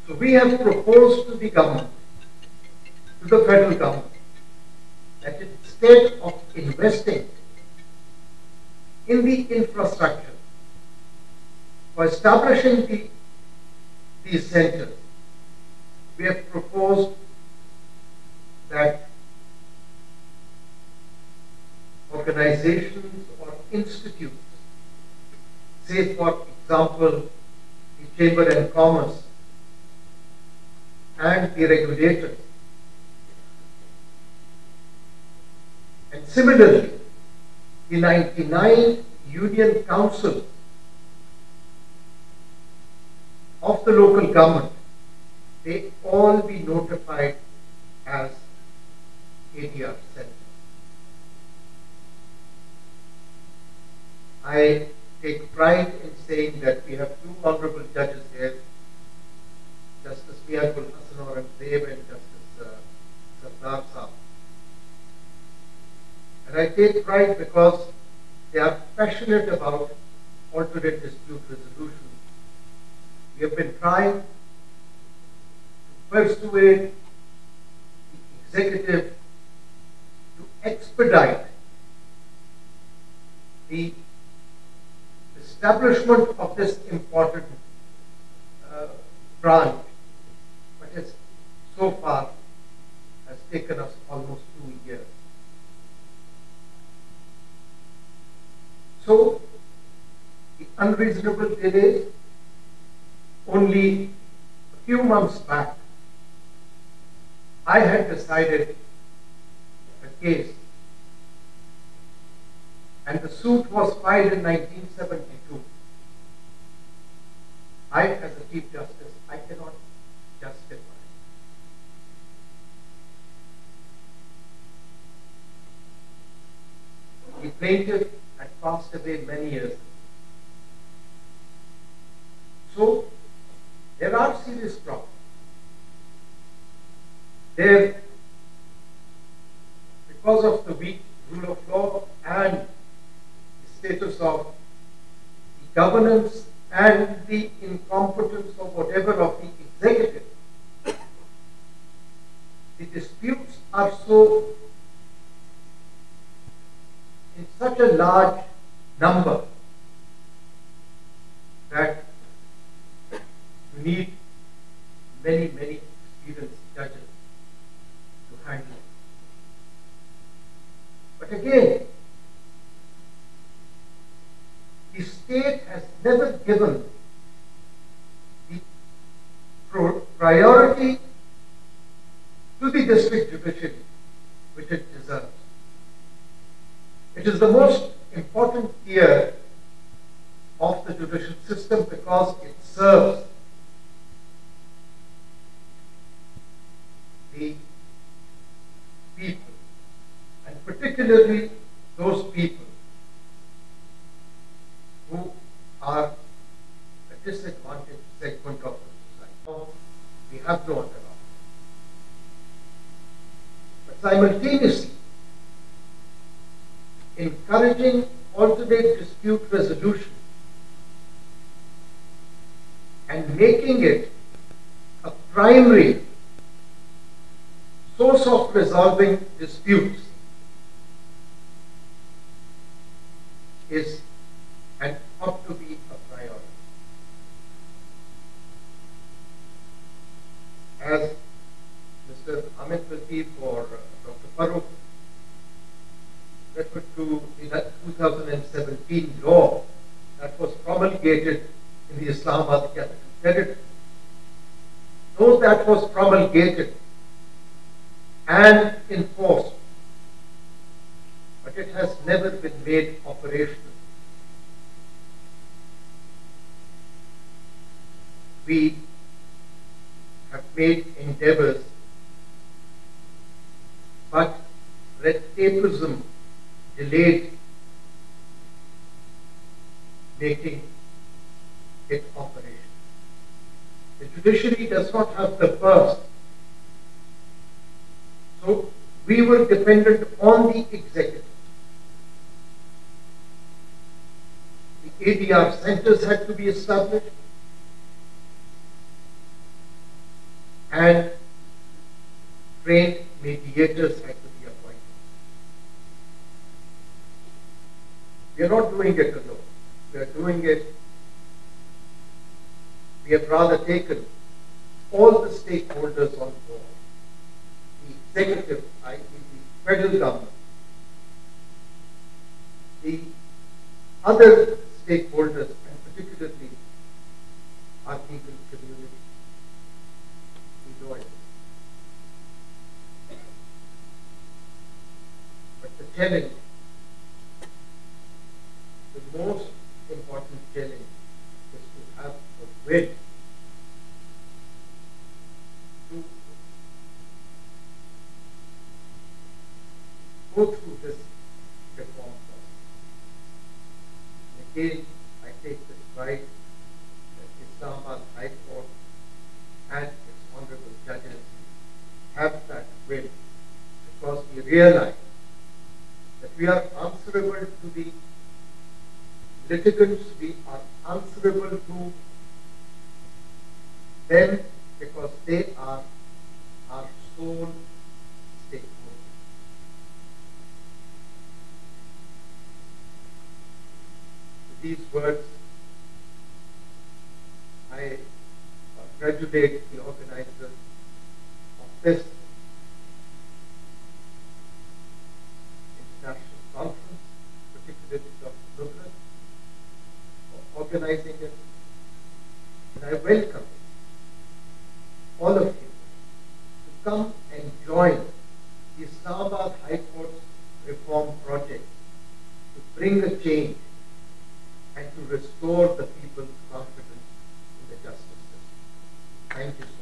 So we have proposed to the government, to the federal government, that instead of investing in the infrastructure for establishing these centers, we have proposed that organizations or institutes, say for example the Chamber and Commerce and the regulators, and similarly the 99 union councils of the local government, they all be notified as ADR centers. I take pride in saying that we have two honorable judges here, Justice Miakul Hasan and Justice Sardar Saab. And I take pride because they are passionate about alternate dispute resolution. We have been trying to persuade the executive to expedite the establishment of this important branch, but it's so far has taken us almost 2 years. So the unreasonable delays, only a few months back, I had decided a case, and the suit was filed in 1972. I, as a Chief Justice, I cannot justify. The plaintiff had passed away many years ago. So, there are serious problems. There, because of the weak rule of law and the status of the governance and the incompetence or whatever of the executive, the disputes are so in such a large number that you need many, many experienced judges to handle it. But again, the state has never given the priority to the district judiciary which it deserves. It is the most important tier of the judicial system because it serves the people, and particularly those people who are a disadvantaged segment of the society. Now, we have no other option. But simultaneously, encouraging alternate dispute resolution and making it a primary source of resolving disputes is and ought to be a priority. As Mr. Amit Latif or Dr. Farooq referred to the 2017 law that was promulgated in the Islamabad capital territory. Though that was promulgated and enforced, but it has never been made operational. We have made endeavors, but red tapeism delayed making it operational. The judiciary does not have the purse, so we were dependent on the executive. The ADR centers had to be established. and trained mediators had to be appointed. We are not doing it alone. We are doing it. We have rather taken all the stakeholders on board. The executive, i.e. the federal government, the other stakeholders, and particularly our legal community, the lawyers. But the challenge, the most important challenge, is to have the will to go through this reform process. And again, I take this pride that Islamabad High Court and its honorable judges have that will, because we realize that we are answerable to the litigants, we are answerable to them because they are our sole stakeholders. With these words, I congratulate the organizers of this international conference, particularly Dr. Minullah, for organizing it, and I welcome all of you to come and join the Islamabad High Court's reform project to bring a change and to restore the people's confidence in the justice system. Thank you so much.